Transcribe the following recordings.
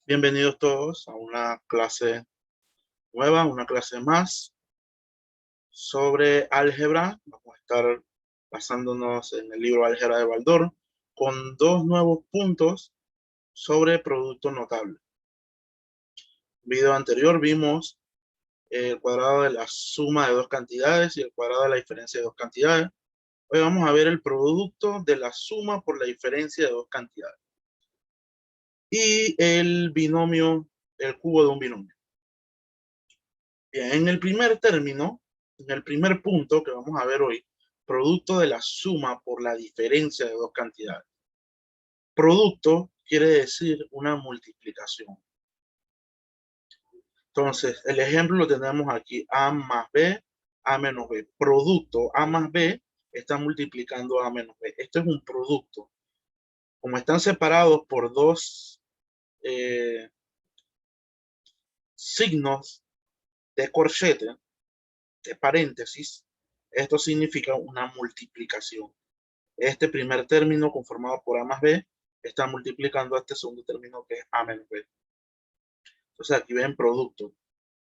Bienvenidos todos a una clase nueva, una clase más sobre álgebra. Vamos a estar basándonos en el libro Álgebra de Baldor con dos nuevos puntos sobre producto notable. En el video anterior vimos el cuadrado de la suma de dos cantidades y el cuadrado de la diferencia de dos cantidades. Hoy vamos a ver el producto de la suma por la diferencia de dos cantidades y el binomio, el cubo de un binomio. Bien, en el primer término, en el primer punto que vamos a ver hoy, producto de la suma por la diferencia de dos cantidades. Producto quiere decir una multiplicación. Entonces, el ejemplo lo tenemos aquí, A más B, A menos B. Producto A más B está multiplicando A menos B. Esto es un producto. Como están separados por dos signos de corchete, de paréntesis, esto significa una multiplicación. Este primer término conformado por A más B está multiplicando a este segundo término que es A menos B. Entonces aquí ven producto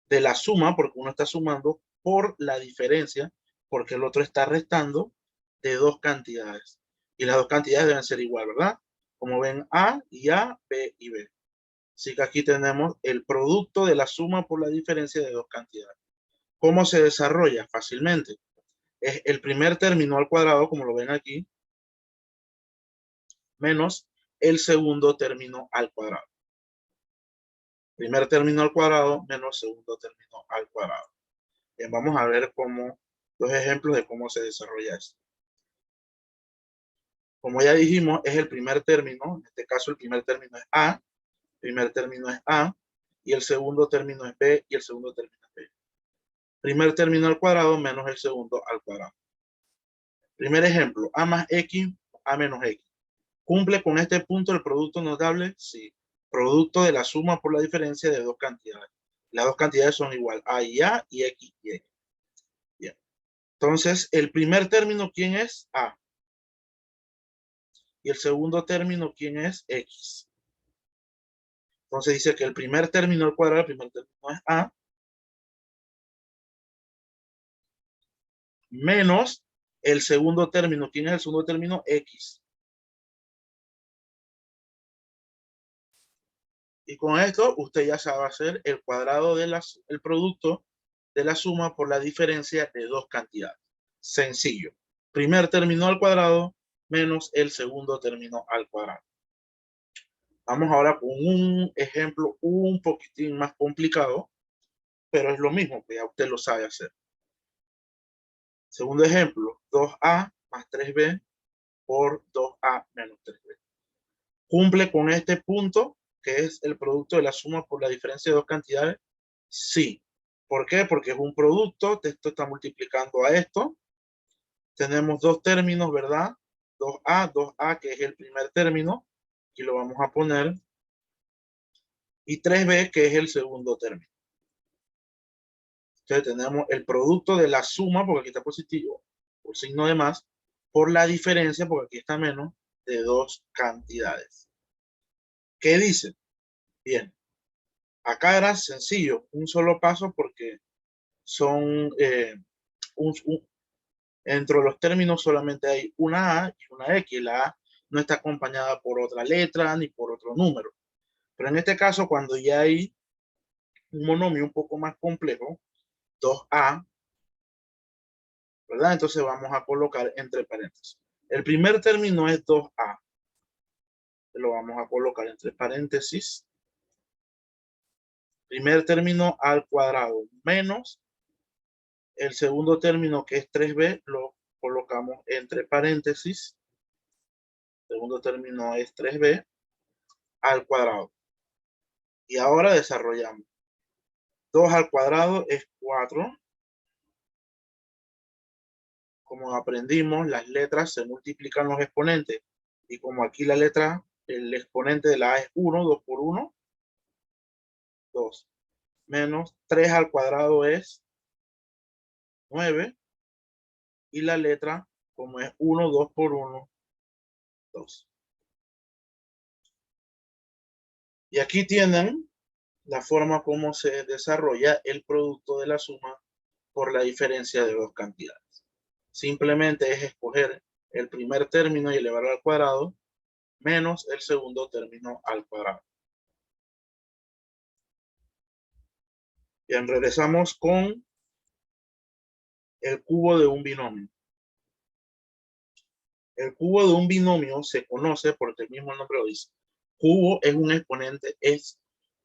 de la suma, porque uno está sumando, por la diferencia, porque el otro está restando de dos cantidades. Y las dos cantidades deben ser igual, ¿verdad? Como ven, A y A, B y B. Así que aquí tenemos el producto de la suma por la diferencia de dos cantidades. ¿Cómo se desarrolla? Fácilmente. Es el primer término al cuadrado, como lo ven aquí, menos el segundo término al cuadrado. Primer término al cuadrado menos segundo término al cuadrado. Bien, vamos a ver los ejemplos de cómo se desarrolla esto. Como ya dijimos, es el primer término, en este caso el primer término es A, y el segundo término es B, y el segundo término es B. Primer término al cuadrado menos el segundo al cuadrado. Primer ejemplo, A más X, A menos X. ¿Cumple con este punto el producto notable? Sí. Producto de la suma por la diferencia de dos cantidades. Las dos cantidades son igual, A y A y X y X. Bien. Entonces, el primer término, ¿quién es? A. Y el segundo término, ¿quién es? X. Entonces dice que el primer término al cuadrado, el primer término es A, menos el segundo término. ¿Quién es el segundo término? X. Y con esto usted ya sabe hacer el cuadrado de el producto de la suma por la diferencia de dos cantidades. Sencillo. Primer término al cuadrado menos el segundo término al cuadrado. Vamos ahora con un ejemplo un poquitín más complicado, pero es lo mismo, que ya usted lo sabe hacer. Segundo ejemplo, 2A más 3B por 2A menos 3B. ¿Cumple con este punto, que es el producto de la suma por la diferencia de dos cantidades? Sí. ¿Por qué? Porque es un producto, esto está multiplicando a esto. Tenemos dos términos, ¿verdad? 2A, que es el primer término, aquí lo vamos a poner, y 3B, que es el segundo término. Entonces tenemos el producto de la suma, porque aquí está positivo, por signo de más, por la diferencia, porque aquí está menos, de dos cantidades. ¿Qué dice? Bien, acá era sencillo, un solo paso porque son, entre los términos solamente hay una A y una X. La A no está acompañada por otra letra ni por otro número. Pero en este caso, cuando ya hay un monomio un poco más complejo, 2A, ¿verdad? Entonces vamos a colocar entre paréntesis. El primer término es 2A. Lo vamos a colocar entre paréntesis. Primer término al cuadrado menos el segundo término, que es 3B, lo colocamos entre paréntesis. Segundo término es 3B al cuadrado. Y ahora desarrollamos. 2 al cuadrado es 4. Como aprendimos, las letras se multiplican los exponentes. Y como aquí la letra, el exponente de la A es 1, 2 por 1, 2. Menos 3 al cuadrado es 9. Y la letra, como es 1, 2 por 1, 2. Y aquí tienen la forma como se desarrolla el producto de la suma por la diferencia de dos cantidades. Simplemente es escoger el primer término y elevarlo al cuadrado menos el segundo término al cuadrado. Bien, regresamos con el cubo de un binomio. El cubo de un binomio se conoce porque el mismo nombre lo dice. Cubo es un exponente,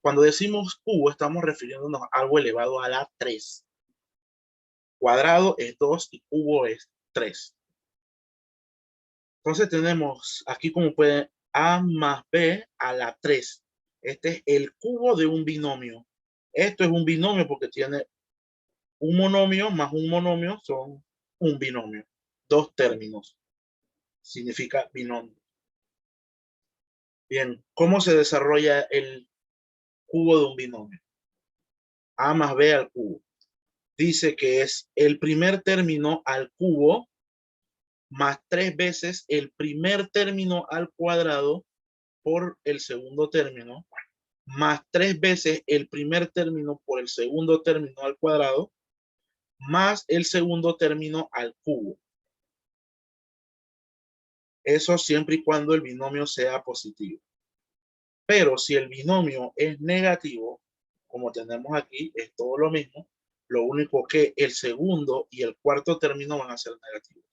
cuando decimos cubo estamos refiriéndonos a algo elevado a la 3. Cuadrado es 2 y cubo es 3. Entonces tenemos aquí como pueden a más b a la 3. Este es el cubo de un binomio. Esto es un binomio porque tiene un monomio más un monomio son un binomio. Dos términos. Significa binomio. Bien, ¿cómo se desarrolla el cubo de un binomio? A más b al cubo. Dice que es el primer término al cubo más 3 veces el primer término al cuadrado por el segundo término, más 3 veces el primer término por el segundo término al cuadrado, más el segundo término al cubo. Eso siempre y cuando el binomio sea positivo. Pero si el binomio es negativo, como tenemos aquí, es todo lo mismo. Lo único que el segundo y el cuarto término van a ser negativos.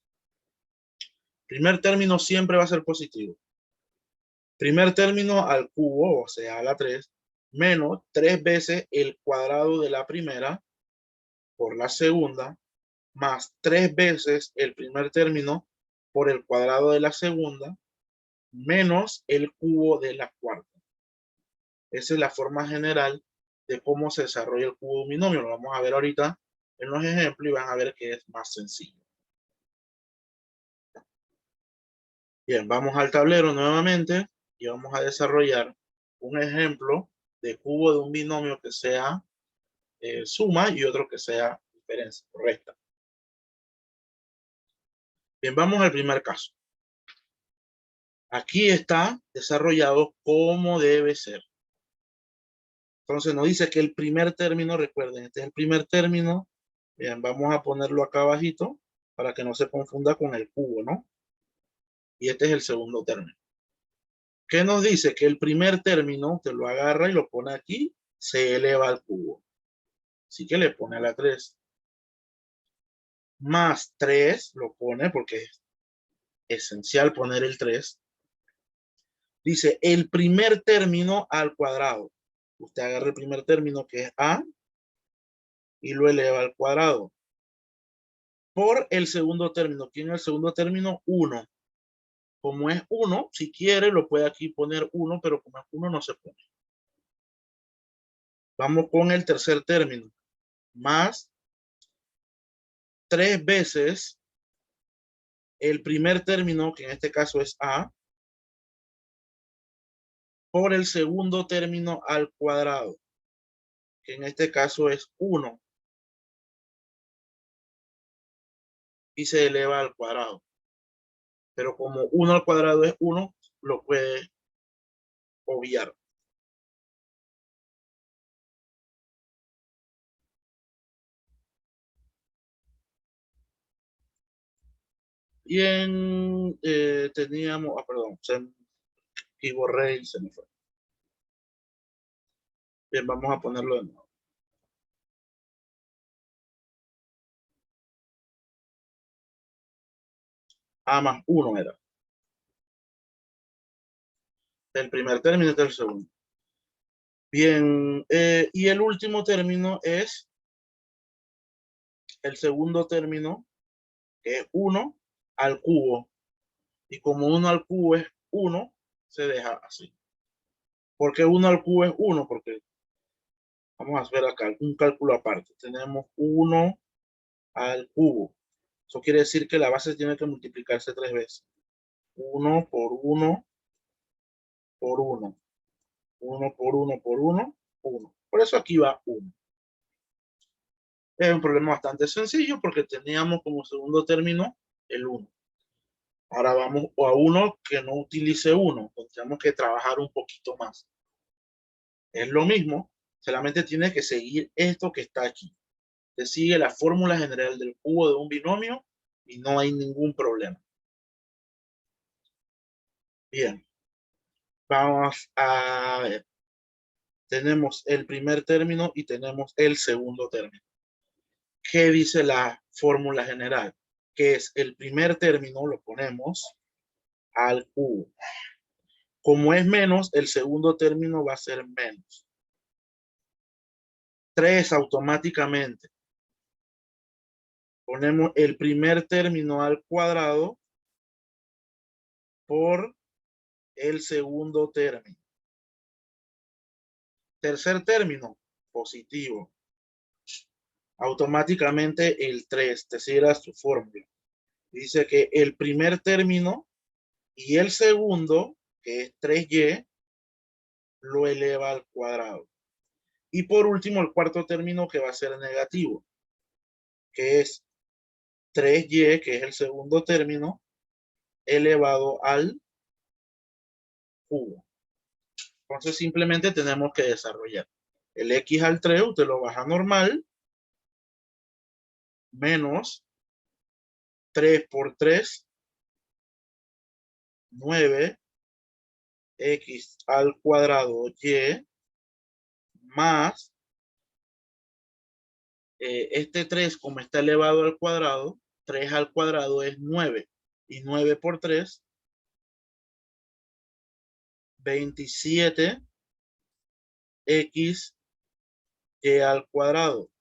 Primer término siempre va a ser positivo. Primer término al cubo, o sea, a la 3, menos 3 veces el cuadrado de la primera por la segunda, más 3 veces el primer término por el cuadrado de la segunda, menos el cubo de la cuarta. Esa es la forma general de cómo se desarrolla el cubo de un binomio. Lo vamos a ver ahorita en los ejemplos y van a ver que es más sencillo. Bien, vamos al tablero nuevamente y vamos a desarrollar un ejemplo de cubo de un binomio que sea suma y otro que sea diferencia, correcta. Bien, vamos al primer caso. Aquí está desarrollado como debe ser. Entonces nos dice que el primer término, recuerden, este es el primer término. Bien, vamos a ponerlo acá abajito para que no se confunda con el cubo, ¿no? Y este es el segundo término. ¿Qué nos dice? Que el primer término te lo agarra y lo pone aquí, se eleva al cubo. Así que le pone a la 3. Más 3 lo pone porque es esencial poner el 3. Dice el primer término al cuadrado. Usted agarra el primer término que es a y lo eleva al cuadrado. Por el segundo término. ¿Quién es el segundo término? 1. Como es 1, si quiere lo puede aquí poner 1, pero como es 1 no se pone. Vamos con el tercer término. Más 3 veces el primer término, que en este caso es a, por el segundo término al cuadrado, que en este caso es 1. Y se eleva al cuadrado. Pero como 1 al cuadrado es 1, lo puede obviar. Bien, teníamos, perdón, y borré y se me fue. Bien, vamos a ponerlo de nuevo. A más 1 era. El primer término es el segundo. Bien, y el último término es el segundo término, que es 1 al cubo. Y como 1 al cubo es 1, se deja así. ¿Por qué 1 al cubo es 1? Porque vamos a ver acá un cálculo aparte. Tenemos 1 al cubo. Eso quiere decir que la base tiene que multiplicarse 3 veces. 1 por 1 por 1. 1 por 1 por 1, 1. Por eso aquí va 1. Es un problema bastante sencillo porque teníamos como segundo término el 1. Ahora vamos a uno que no utilice 1. Tenemos que trabajar un poquito más. Es lo mismo, solamente tiene que seguir esto que está aquí. Se sigue la fórmula general del cubo de un binomio y no hay ningún problema. Bien, vamos a ver. Tenemos el primer término y tenemos el segundo término. ¿Qué dice la fórmula general? Que es el primer término, lo ponemos al cubo. Como es menos, el segundo término va a ser menos. 3 automáticamente. Ponemos el primer término al cuadrado por el segundo término. Tercer término, positivo. Automáticamente el 3, te seguirá su fórmula. Dice que el primer término y el segundo, que es 3y, lo eleva al cuadrado. Y por último, el cuarto término que va a ser negativo, que es 3y, que es el segundo término, elevado al cubo. Entonces simplemente tenemos que desarrollar el x al 3, usted lo baja normal, menos 3 por 3, 9, x al cuadrado y, más este 3 como está elevado al cuadrado, 3 al cuadrado es 9, y 9 por 3, 27 x y al cuadrado.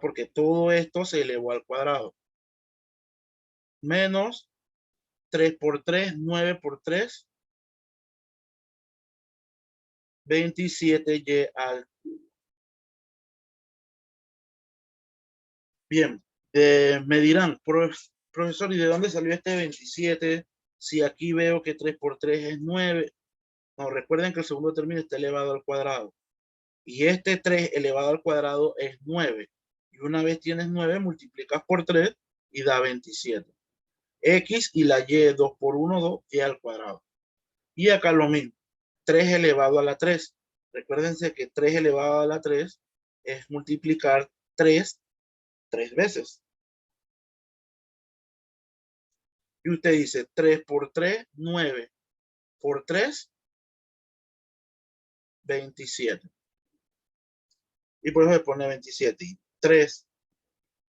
Porque todo esto se elevó al cuadrado. Menos 3 por 3, 9 por 3, 27y al cubo. Bien, me dirán, profesor, ¿y de dónde salió este 27? Si aquí veo que 3 por 3 es 9. No, recuerden que el segundo término está elevado al cuadrado. Y este 3 elevado al cuadrado es 9. Y una vez tienes 9, multiplicas por 3 y da 27. X y la y, 2 por 1, 2, y al cuadrado. Y acá lo mismo, 3 elevado a la 3. Recuérdense que 3 elevado a la 3 es multiplicar 3 veces. Y usted dice 3 por 3, 9. Por 3, 27. Y por eso se pone 27. Y 3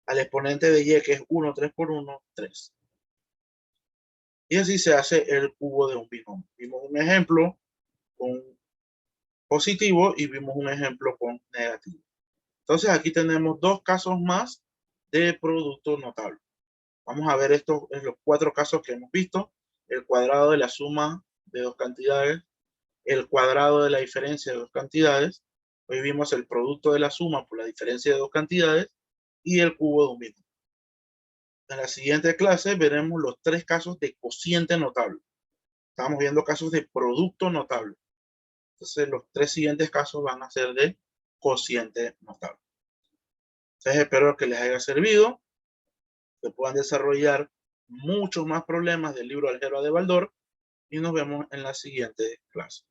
al exponente de y, que es 1, 3 por 1, 3. Y así se hace el cubo de un binomio. Vimos un ejemplo con positivo y vimos un ejemplo con negativo. Entonces aquí tenemos dos casos más de producto notable. Vamos a ver estos en los 4 casos que hemos visto. El cuadrado de la suma de dos cantidades, el cuadrado de la diferencia de dos cantidades. Hoy vimos el producto de la suma por la diferencia de dos cantidades y el cubo de un binomio. En la siguiente clase veremos los 3 casos de cociente notable. Estamos viendo casos de producto notable. Entonces los 3 siguientes casos van a ser de cociente notable. Entonces espero que les haya servido, que puedan desarrollar muchos más problemas del libro Álgebra de Baldor y nos vemos en la siguiente clase.